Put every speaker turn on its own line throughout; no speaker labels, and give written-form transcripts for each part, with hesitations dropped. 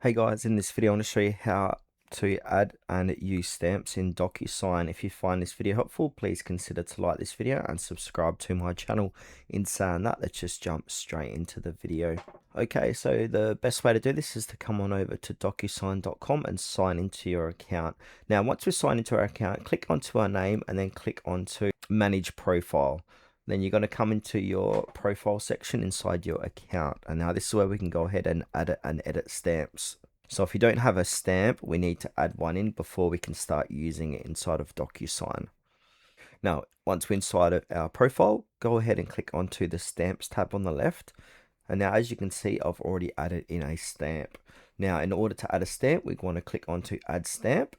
Hey guys, in this video I want to show you how to add and use stamps in DocuSign. If you find this video helpful, please consider to like this video and subscribe to my channel. In saying that, let's just jump straight into the video. Okay, so the best way to do this is to come on over to DocuSign.com and sign into your account. Now, once we sign into our account, click onto our name and then click onto Manage Profile. Then you're going to come into your profile section inside your account. And now this is where we can go ahead and add and edit stamps. So if you don't have a stamp, we need to add one in before we can start using it inside of DocuSign. Now, once we're inside of our profile, go ahead and click onto the stamps tab on the left. And now, as you can see, I've already added in a stamp. Now, in order to add a stamp, we want to click onto add stamp.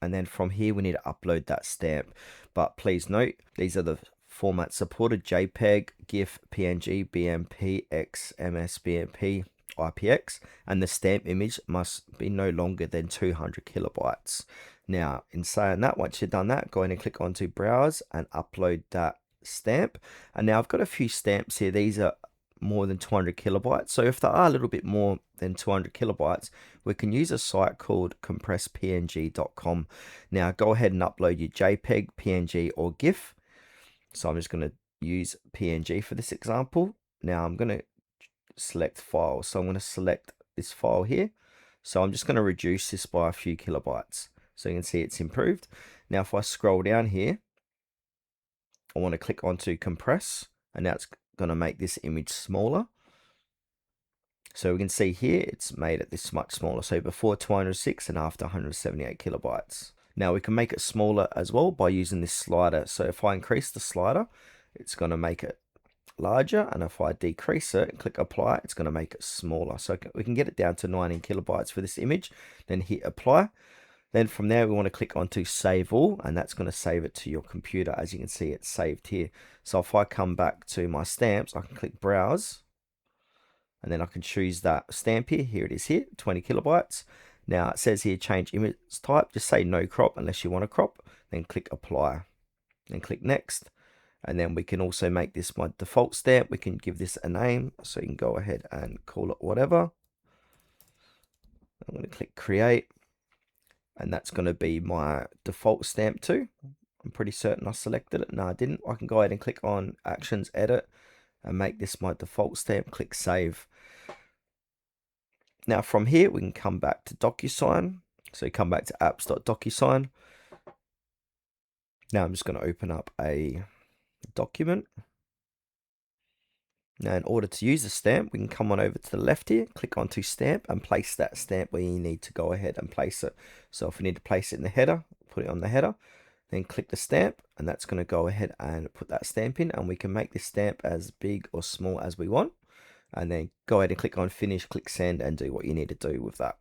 And then from here, we need to upload that stamp. But please note, these are the formats supported: JPEG, GIF, PNG, BMP, XMS, BMP, IPX, and the stamp image must be no longer than 200 kilobytes. Now, in saying that, once you've done that, go ahead and click onto browse and upload that stamp. And now I've got a few stamps here. These are more than 200 kilobytes. So if they are a little bit more than 200 kilobytes, we can use a site called compresspng.com. Now go ahead and upload your JPEG, PNG, or GIF. So I'm just going to use PNG for this example. Now I'm going to select file. So I'm going to select this file here. So I'm just going to reduce this by a few kilobytes. So you can see it's improved. Now if I scroll down here, I want to click onto compress, and now it's going to make this image smaller. So we can see here it's made it this much smaller. So before 206 and after 178 kilobytes. Now we can make it smaller as well by using this slider. So if I increase the slider, it's going to make it larger, and if I decrease it and click apply, it's going to make it smaller. So we can get it down to 19 kilobytes for this image, then hit apply. Then from there we want to click onto save all, and that's going to save it to your computer. As you can see, it's saved here. So if I come back to my stamps, I can click browse, and then I can choose that stamp here. Here it is here, 20 kilobytes. Now it says here change image type, just say no crop unless you want to crop, then click apply, then click next. And then we can also make this my default stamp. We can give this a name, so you can go ahead and call it whatever. I'm going to click create, and that's going to be my default stamp too. I'm pretty certain I selected it. No, I didn't. I can go ahead and click on actions, edit, and make this my default stamp. Click save. Now from here, we can come back to DocuSign. So you come back to apps.docusign. Now I'm just going to open up a document. Now in order to use the stamp, we can come on over to the left here, click onto stamp, and place that stamp where you need to go ahead and place it. So if we need to place it in the header, put it on the header, then click the stamp, and that's going to go ahead and put that stamp in, and we can make this stamp as big or small as we want. And then go ahead and click on finish, click send, and do what you need to do with that.